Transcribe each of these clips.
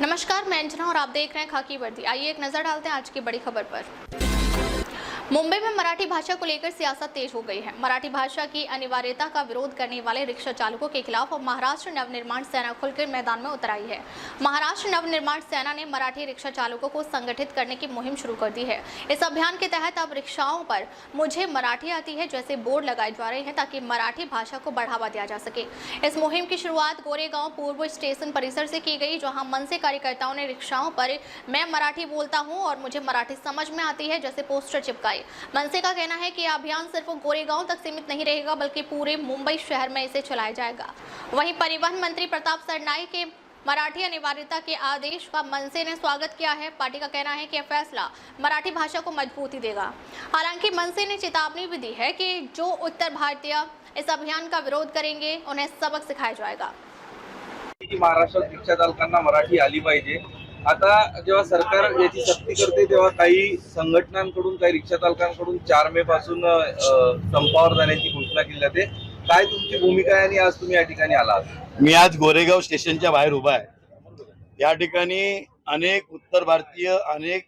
नमस्कार, मैं अंजना और आप देख रहे हैं खाकी वर्दी। आइए एक नजर डालते हैं आज की बड़ी खबर पर। मुंबई में मराठी भाषा को लेकर सियासत तेज हो गई है। मराठी भाषा की अनिवार्यता का विरोध करने वाले रिक्शा चालकों के खिलाफ अब महाराष्ट्र नवनिर्माण सेना खुलकर मैदान में उतर आई है। महाराष्ट्र नवनिर्माण सेना ने मराठी रिक्शा चालकों को संगठित करने की मुहिम शुरू कर दी है। इस अभियान के तहत अब रिक्शाओं पर मुझे मराठी आती है जैसे बोर्ड लगाए जा रहे हैं ताकि मराठी भाषा को बढ़ावा दिया जा सके। इस मुहिम की शुरुआत गोरेगांव पूर्व स्टेशन परिसर से की गई, जहां मनसे कार्यकर्ताओं ने रिक्शाओं पर मैं मराठी बोलता हूं और मुझे मराठी समझ में आती है जैसे पोस्टर चिपकाए। मनसे का कहना है कि यह अभियान सिर्फ गोरेगांव तक सीमित नहीं रहेगा बल्कि पूरे मुंबई शहर में इसे चलाया जाएगा। वहीं परिवहन मंत्री प्रताप सरनाईक के मराठी अनिवार्यता के आदेश का मनसे ने स्वागत किया है। पार्टी का कहना है कि यह फैसला मराठी भाषा को मजबूती देगा। हालांकि मनसे ने चेतावनी भी दी है कि जो उत्तर भारतीय इस अभियान का विरोध करेंगे उन्हें सबक सिखाया जाएगा। महाराष्ट्रात रिक्षा चालकांना मराठी आली पाहिजे। आता जेव्हा सरकार याची सक्ती करते तेव्हा काही संघटनांकडून काही रिक्षा चालकांकडून 4 मे पासून संपावर जाण्याची घोषणा केली जाते। काय तुमची भूमिका आहे आणि आज तुम्ही या ठिकाणी आलात? मी आज गोरेगाव स्टेशनच्या बाहेर उभा आहे। या ठिकाणी अनेक उत्तर भारतीय, अनेक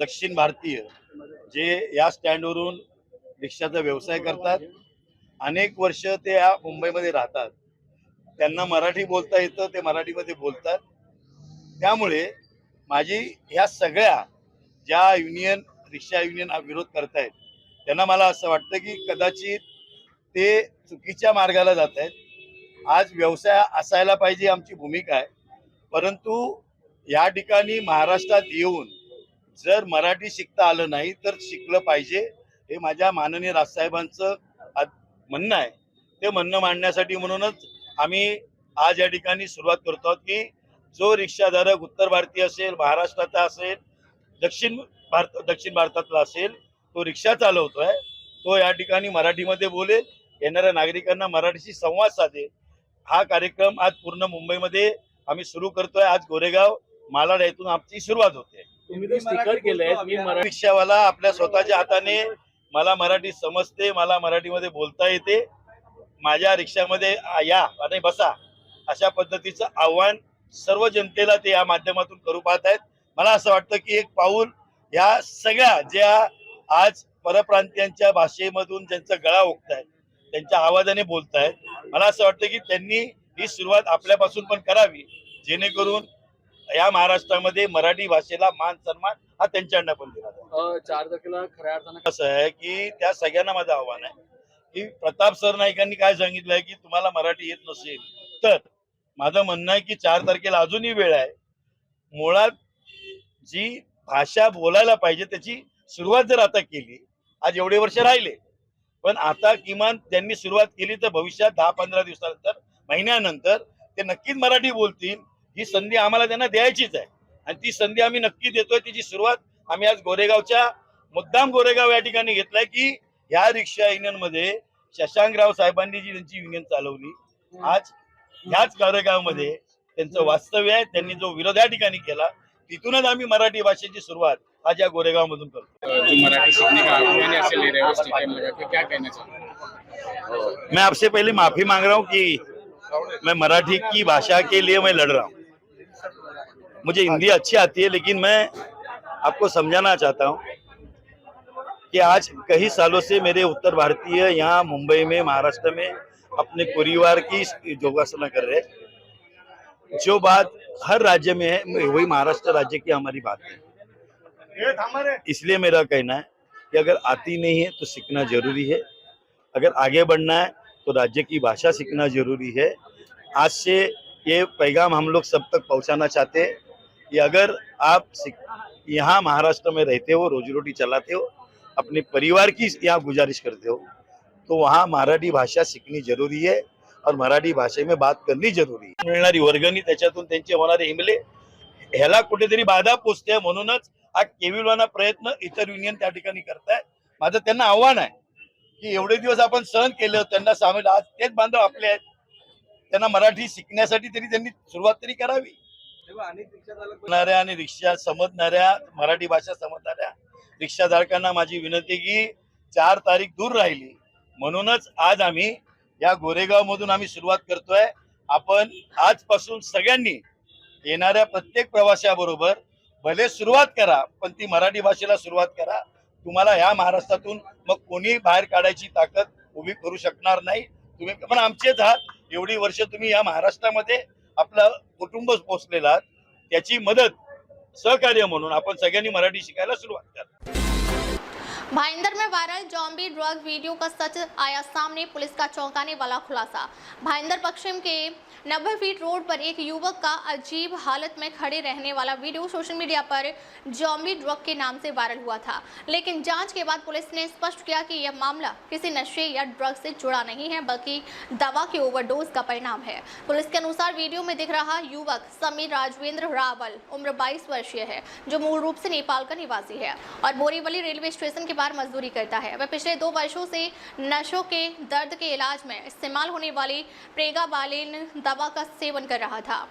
दक्षिण भारतीय जे या स्टँडवरून रिक्षाचा व्यवसाय करतात, अनेक वर्ष ते या मुंबईमध्ये राहतात, त्यांना मराठी बोलता येतं, ते मराठीमध्ये बोलतात। त्यामुळे माझी ह्या सगळ्या ज्या रिक्षा युनियन विरोध करतायत त्यांना मला असं वाटतं की कदाचित ते चुकीच्या मार्गाला जात आहेत। आज व्यवसाय असायला पाहिजे आमची भूमिका आहे, परंतु या ठिकाणी महाराष्ट्रात येऊन जर मराठी शिकता आलं नाही तर शिकलं पाहिजे, हे माझ्या माननीय राजसाहेबांचं म्हणणं आहे। ते म्हणणं मांडण्यासाठी म्हणूनच आम्ही आज या ठिकाणी सुरुवात करतो आहोत की जो रिक्षाधारक उत्तर भारतीय असेल, महाराष्ट्राचा असेल, दक्षिण भारतातला असेल, तो रिक्षा चालवतोय, तो या ठिकाणी मराठीमध्ये बोलेल, येणाऱ्या नागरिकांना मराठीशी संवाद साधेल। हा कार्यक्रम आज पूर्ण मुंबईमध्ये आम्ही सुरू करतोय। आज गोरेगाव मालाड येथून आमची सुरुवात होते। तुम्ही स्टिकर केलंय, मी मराठी रिक्षावाला आपल्या स्वतःच्या हाताने मला मराठी समजते, मला मराठीमध्ये बोलता येते, माझ्या रिक्षामध्ये या आणि बसा, अशा पद्धतीचं आव्हान सर्व जनतेला ते या माध्यमातून करू पाहत आहेत। मला असं वाटतं की एक पाऊल या सगळ्या ज्या आज परप्रांतीयांच्या भाषेमधून ज्यांचा गळा ओकतायत, त्यांच्या आवाजाने बोलतायत, मला असं वाटतं की त्यांनी ही सुरुवात आपल्यापासून पण करावी, जेणेकरून या महाराष्ट्रामध्ये मराठी भाषेला मान सन्मान हा त्यांच्याकडनं पण दिला जाईल। 4 तारखेला खऱ्या अर्थानं असं आहे की त्या सगळ्यांना माझं आव्हान आहे की प्रताप सरनाईकांनी काय सांगितलंय की तुम्हाला मराठी येत नसेल तर माझं म्हणणं आहे की 4 तारखेला अजूनही वेळ आहे। मुळात जी भाषा बोलायला पाहिजे त्याची सुरुवात जर आता केली, आज एवढे वर्ष राहिले, पण आता किमान त्यांनी सुरुवात केली तर भविष्यात 10-15 दिवसानंतर, महिन्यानंतर ते नक्कीच मराठी बोलतील। ही संधी आम्हाला त्यांना द्यायचीच आहे आणि ती संधी आम्ही नक्की देतोय। तिची सुरुवात आम्ही आज मुद्दाम गोरेगाव या ठिकाणी घेतलाय की ह्या रिक्षा युनियन मध्ये शशांकराव साहेबांनी जी त्यांची युनियन चालवली, आज ह्याच गोरेगावमध्ये त्यांचं वास्तव्य आहे। त्यांनी जो विरोध या ठिकाणी केला, तिथूनच आम्ही मराठी भाषेची सुरुवात आज या गोरेगाव मधून करतो। मराठी सीखने का अभियान ऐसे ले रहे हो, स्टिकर लगा के क्या कहना चाहते? मैं आपसे पहले माफी मांग रहा हूँ कि मैं मराठी की भाषा के लिए मैं लड़ रहा हूँ। मुझे हिंदी अच्छी आती है, लेकिन मैं आपको समझाना चाहता हूँ कि आज कई सालों से मेरे उत्तर भारतीय यहाँ मुंबई में, महाराष्ट्र में अपने परिवार की योगासना कर रहे हैं। जो बात हर राज्य में है वही महाराष्ट्र राज्य की हमारी बात है। इसलिए मेरा कहना है कि अगर आती नहीं है तो सीखना जरूरी है, अगर आगे बढ़ना है तो राज्य की भाषा सीखना जरूरी है। आज से ये पैगाम हम लोग सब तक पहुंचाना चाहते हैं कि अगर आप यहाँ महाराष्ट्र में रहते हो, रोजी रोटी चलाते हो, अपने परिवार की यहाँ गुजारिश करते हो, तो वहाँ मराठी भाषा सीखनी जरूरी है और मराठी भाषे में बात करनी जरूरी है। मिळणारी वर्गणी, त्याच्यातून त्यांचे होणारे हिमले, ह्याला कुठेतरी बाधा पोचते, म्हणूनच हा केविलवाना प्रयत्न इतर युनियन त्या ठिकाणी करतायत। माझं त्यांना आव्हान आहे की एवढे दिवस आपण सहन केलं, त्यांना सामील, आज तेच बांधव आपले आहेत, त्यांना मराठी शिकण्यासाठी तरी त्यांनी सुरुवात तरी करावी। अनेक रिक्षा चालक आणि रिक्षा समजणाऱ्या, मराठी भाषा समजणाऱ्या रिक्षाधारकांना माझी विनंती की 4 तारीख दूर राहिली, म्हणूनच आज आम्ही या गोरेगाव मधून आम्ही सुरुवात करतोय। आपण आजपासून सगळ्यांनी येणाऱ्या प्रत्येक प्रवाशाबरोबर भले सुरुवात करा, पण ती मराठी भाषेला सुरुवात करा. तुम्हाला ह्या महाराष्ट्रातून मग कोणी बाहेर काढायची ताकद उभी करू शकणार नाही. तुम्ही पण आमचेच आहात. एवढी वर्ष तुम्ही या महाराष्ट्रामध्ये आपलं कुटुंब पोचलेलं आहात. त्याची मदत सहकार्य म्हणून आपण सगळ्यांनी मराठी शिकायला सुरुवात करा. भाईंदर में वायरल जॉम्बी ड्रग वीडियो का सच आया सामने, पुलिस का चौंकाने वाला खुलासा। भाईंदर पश्चिम के 90 फीट रोड पर एक युवक का अजीब हालत में खड़े रहने वाला वीडियो सोशल मीडिया पर जॉम्बी ड्रग के नाम से वायरल हुआ था, लेकिन जांच के बाद पुलिस ने स्पष्ट किया कि यह मामला किसी नशे या ड्रग से जुड़ा नहीं है, बल्कि दवा के ओवरडोज का परिणाम है। पुलिस के अनुसार वीडियो में दिख रहा युवक समीर राजवेंद्र रावल उम्र 22 वर्षीय है, जो मूल रूप से नेपाल का निवासी है और बोरीवली रेलवे स्टेशन के बाहर मजदूरी करता है। वह पिछले 2 वर्षों से नशों के दर्द के इलाज में इस्तेमाल होने वाली प्रेगाबालिन दवा का सेवन कर रहा था।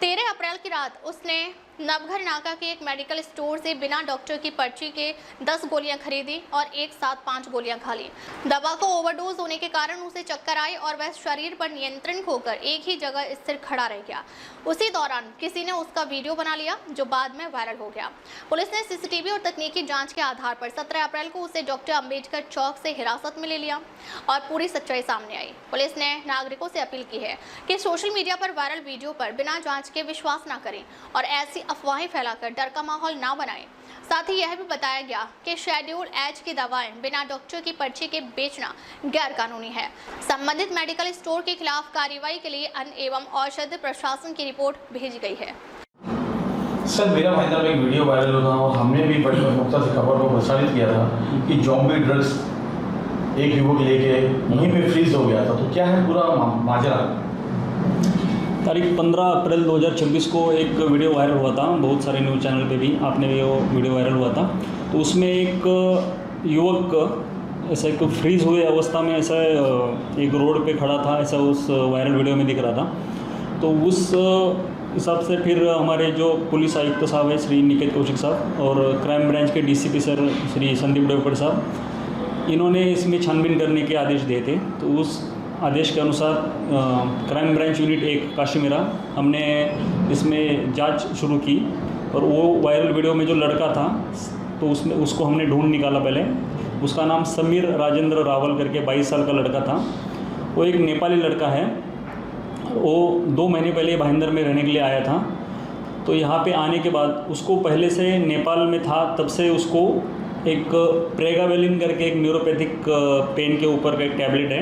13 अप्रैल की रात उसने नवघर नाका के एक मेडिकल स्टोर से बिना डॉक्टर की पर्ची के 10 गोलियां खरीदी और एक साथ 5 गोलियां खा ली। दवा को ओवरडोज होने के कारण उसे चक्कर आए और वह शरीर पर नियंत्रण खोकर एक ही जगह स्थिर खड़ा रह गया। उसी दौरान किसी ने उसका वीडियो बना लिया, जो बाद में वायरल हो गया। पुलिस ने सीसीटीवी और तकनीकी जांच के आधार पर 17 अप्रैल को उसे डॉक्टर अंबेडकर चौक से हिरासत में ले लिया और पूरी सच्चाई सामने आई। पुलिस ने नागरिकों से अपील की है कि सोशल मीडिया पर वायरल वीडियो पर बिना जांच के विश्वास न करें और ऐसी अफवाहें फैलाकर डर का माहौल ना बनाएं। साथ ही यह भी बताया गया कि शेड्यूल एच की दवाएं बिना डॉक्टर की पर्ची के बेचना गैर कानूनी है। संबंधित मेडिकल स्टोर के खिलाफ कार्रवाई के लिए अन्न एवं औषध प्रशासन की रिपोर्ट भेजी गई है। सर, मेरा भाईंदर में एक वीडियो वायरल हुआ था और हमने भी बड़ी प्रमुखता से खबर को प्रसारित किया था कि जॉम्बी ड्रग्स एक युवक लेके वहीं पे फ्रीज हो गया था। तो क्या है पूरा माजरा? तारीख 15 अप्रैल 2026 को एक वीडियो वायरल हुआ था, बहुत सारे न्यूज़ चैनल पे भी आपने भी वो वीडियो वायरल हुआ था। तो उसमें एक युवक ऐसा एक फ्रीज हुए अवस्था में ऐसा एक रोड पे खड़ा था, ऐसा उस वायरल वीडियो में दिख रहा था। तो उस हिसाब से फिर हमारे जो पुलिस आयुक्त साहब है श्री निकेत कौशिक साहब और क्राइम ब्रांच के डीसीपी सर श्री संदीप देवकर साहब, इन्होंने इसमें छानबीन करने के आदेश दिए थे। तो उस आदेश के अनुसार क्राइम ब्रांच यूनिट 1 काशीमेरा हमने इसमें जांच शुरू की और वो वायरल वीडियो में जो लड़का था तो उसको हमने ढूंढ निकाला। पहले उसका नाम समीर राजेंद्र रावल करके 22 साल का लड़का था। वो एक नेपाली लड़का है। वो 2 महीने पहले भाईंदर में रहने के लिए आया था। तो यहाँ पे आने के बाद उसको पहले से नेपाल में था, तब से उसको एक प्रेगावेलिन करके एक न्यूरोपैथिक पेन के ऊपर का एक टैबलेट है,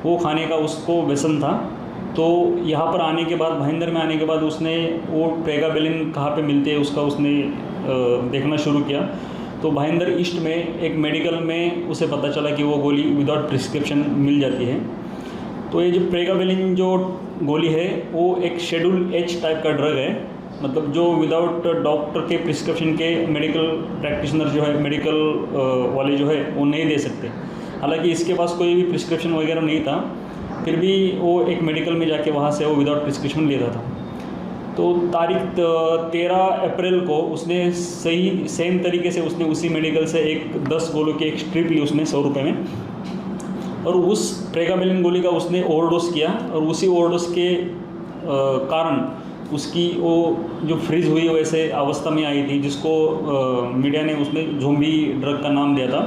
वो खाने का उसको व्यसन था। तो यहाँ पर आने के बाद, भाईंदर में आने के बाद उसने वो प्रेगावेलिन कहाँ पे मिलते हैं उसका उसने देखना शुरू किया। तो भाईंदर ईस्ट में एक मेडिकल में उसे पता चला कि वो गोली विदाउट प्रिस्क्रिप्शन मिल जाती है। तो ये जो प्रेगावेलिन जो गोली है वो एक शेड्यूल एच टाइप का ड्रग है, मतलब जो विदाउट डॉक्टर के प्रिस्क्रिप्शन के मेडिकल प्रैक्टिशनर जो है, मेडिकल वाले जो है वो नहीं दे सकते। हालांकि इसके पास कोई भी प्रिस्क्रिप्शन वगैरह नहीं था, फिर भी वो एक मेडिकल में जाके वहाँ से वो विदाउट प्रिस्क्रिप्शन ले रहा था। तो तारीख 13 अप्रैल को उसने सेम तरीके से उसने उसी मेडिकल से एक 10 गोलों की एक स्ट्रिप ली उसने 100 रुपये में, और उस प्रेगावेलिन गोली का उसने ओवरडोज किया और उसी ओवरडोज के कारण उसकी वो जो फ्रीज हुई वैसे अवस्था में आई थी, जिसको मीडिया ने उसने ज़ॉम्बी ड्रग का नाम दिया था।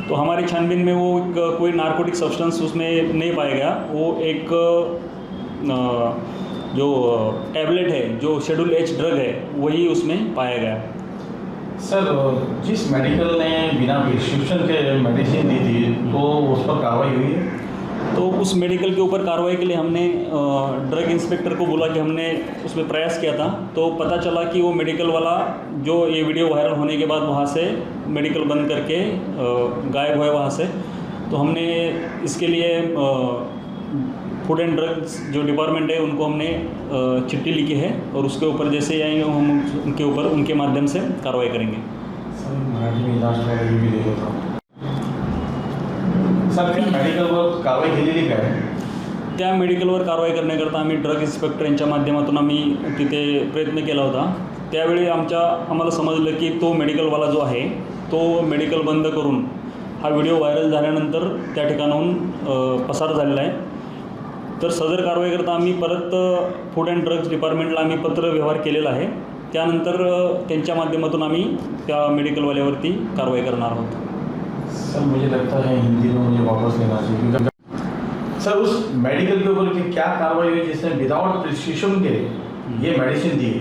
तो हमारी छानबीन में वो कोई नार्कोटिक सब्सटेंस उसमें नहीं पाया गया। वो एक जो टैबलेट है जो शेड्यूल एच ड्रग है वही उसमें पाया गया। सर, जिस मेडिकल ने बिना प्रिस्क्रिप्शन के मेडिसिन दी थी तो उस पर कार्रवाई हुई है? तो उस मेडिकल के ऊपर कार्रवाई के लिए हमने ड्रग इंस्पेक्टर को बोला कि हमने उसमें प्रयास किया था। तो पता चला कि वो मेडिकल वाला जो ये वीडियो वायरल होने के बाद वहाँ से मेडिकल बंद करके गायब हुआ वहाँ से। तो हमने इसके लिए फूड एंड ड्रग्स जो डिपार्टमेंट है उनको हमने चिट्ठी लिखी है और उसके ऊपर जैसे ही आएंगे हम उनके ऊपर उनके माध्यम से कार्रवाई करेंगे। सर, मराठी में लास्ट वाला रिव्यू दे देता हूँ। सर, त्या मेडिकलवर कारवाई केलेली काय? त्या मेडिकलवर कारवाई करण्याकरता आम्ही ड्रग इन्स्पेक्टर यांच्या माध्यमातून आम्ही तिथे प्रयत्न केला होता। त्यावेळी आम्हाला समजलं की तो मेडिकलवाला जो आहे तो मेडिकल बंद करून हा व्हिडिओ व्हायरल झाल्यानंतर त्या ठिकाणाहून पसार झालेला आहे। तर सदर कारवाईकरता आम्ही परत फूड अँड ड्रग्स डिपार्टमेंटला आम्ही पत्र व्यवहार केलेला आहे. त्यानंतर त्यांच्या माध्यमातून आम्ही त्या मेडिकलवाल्यावरती कारवाई करणार आहोत. सर मुझे लगता है हिंदी में मुझे वापस लेना चाहिए. सर उस मेडिकल के ऊपर की क्या कार्रवाई हुई जिसने विदाउट प्रिस्क्रिप्शन के ये मेडिसिन दी है?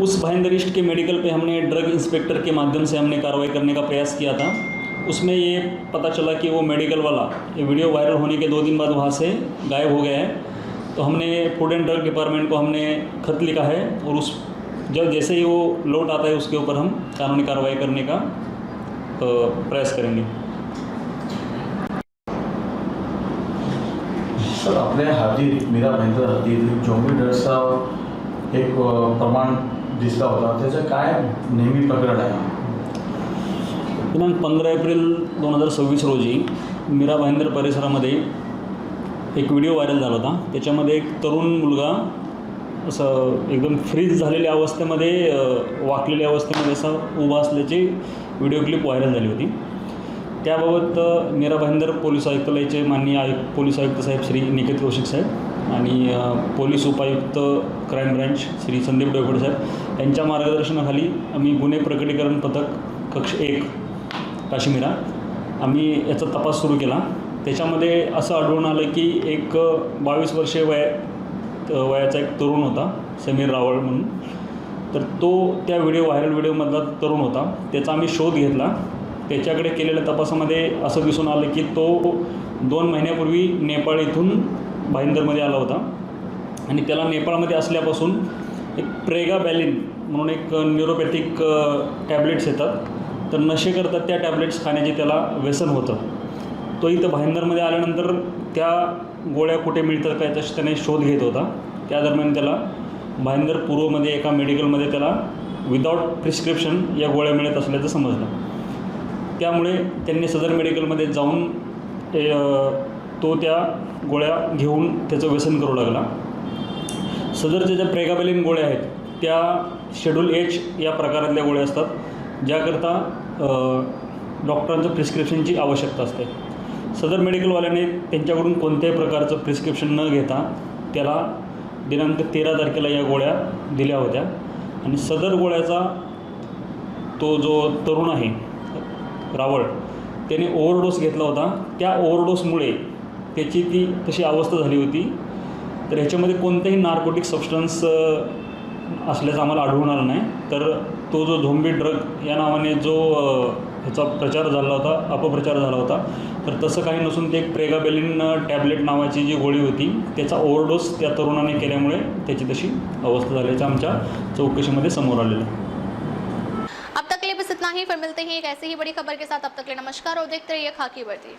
उस भाईंदर के मेडिकल पे हमने ड्रग इंस्पेक्टर के माध्यम से हमने कार्रवाई करने का प्रयास किया था. उसमें ये पता चला कि वो मेडिकल वाला ये वीडियो वायरल होने के 2 दिन बाद वहाँ से गायब हो गया है. तो हमने फूड एंड ड्रग डिपार्टमेंट को हमने खत लिखा है और उस जब जैसे ही वो लौट आता है उसके ऊपर हम कानूनी कार्रवाई करने का प्रयास करेंगे. सर आपल्या हद्दीत मीरा भाईंदर हद्दीत झॉम्बी ड्रग्सचा एक प्रमाण दिसला होता, त्याचं काय नेहमी प्रकरण आहे? दिनांक 15 एप्रिल 2026 रोजी मीरा भाईंदर परिसरामध्ये एक व्हिडिओ व्हायरल झाला होता. त्याच्यामध्ये एक तरुण मुलगा असं एकदम फ्रीज झालेल्या अवस्थेमध्ये वाकलेल्या अवस्थेमध्ये असा उभा असल्याची व्हिडिओ क्लिप व्हायरल झाली होती. त्याबाबत मीरा भाईंदर पोलीस आयुक्तालयाचे माननीय पोलीस आयुक्त साहेब श्री निकेत कौशिक साहेब आणि पोलीस उपायुक्त क्राईम ब्रँच श्री संदीप डोयफोडे साहेब यांच्या मार्गदर्शनाखाली आम्ही गुन्हे प्रकटीकरण पथक कक्ष 1 काश्मीरा आम्ही याचा तपास सुरू केला. त्याच्यामध्ये असं आढळून आलं की एक 22 वर्षीय वयाचा एक तरुण होता समीर रावळ म्हणून. तर तो त्या व्हायरल व्हिडिओमधला तरुण होता. त्याचा आम्ही शोध घेतला. त्याच्याकडे केलेल्या तपासामध्ये असं दिसून आलं की तो 2 महिन्यापूर्वी नेपाळ इथून भाईंदरमध्ये आला होता आणि त्याला नेपाळमध्ये असल्यापासून एक प्रेगाबॅलिन म्हणून एक न्यूरोपॅथिक टॅब्लेट्स येतात. तर नशे करतात त्या टॅब्लेट्स खाण्याचे त्याला व्यसन होतं. तो इथं भाईंदरमध्ये आल्यानंतर त्या गोळ्या कुठे मिळतात काय तशी त्याने शोध घेत होता. त्या दरम्यान त्याला भाईंदर पूर्वमध्ये एका मेडिकलमध्ये त्याला विदाऊट प्रिस्क्रिप्शन या गोळ्या मिळत असल्याचं समजलं. त्यामुळे त्यांनी सदर मेडिकलमध्ये जाऊन तो त्या गोळ्या घेऊन त्याचं व्यसन करू लागला. सदरच्या ज्या प्रेगाबॅलिन गोळ्या आहेत त्या शेड्यूल H या प्रकारातल्या गोळ्या असतात, ज्याकरता डॉक्टरांचं प्रिस्क्रिप्शनची आवश्यकता असते. सदर मेडिकलवाल्याने त्यांच्याकडून कोणत्याही प्रकारचं प्रिस्क्रिप्शन न घेता त्याला दिनांक 13 तारखेला या गोळ्या दिल्या होत्या आणि सदर गोळ्याचा तो जो तरुण आहे रावळ त्याने ओव्हरडोस घेतला होता. त्या ओव्हरडोसमुळे त्याची ती तशी अवस्था झाली होती. तर ह्याच्यामध्ये कोणतेही नार्कोटिक सबस्टन्स असल्याचं आम्हाला आढळून आलं नाही. तर तो जो झॉम्बी ड्रग या नावाने जो ह्याचा प्रचार झाला होता, अपप्रचार झाला होता, तर तसं काही नसून ते एक प्रेगाबॅलिन टॅब्लेट नावाची जी गोळी होती त्याचा ओव्हरडोस त्या तरुणाने केल्यामुळे त्याची तशी अवस्था झाल्याचं आमच्या चौकशीमध्ये समोर आलेलं आहे. अब तक के लिए बस इतना ही. फिर मिलते हैं एक ऐसी ही बड़ी खबर के साथ. अब तक के लिए नमस्कार और देखते रहिए खाकी वर्दी.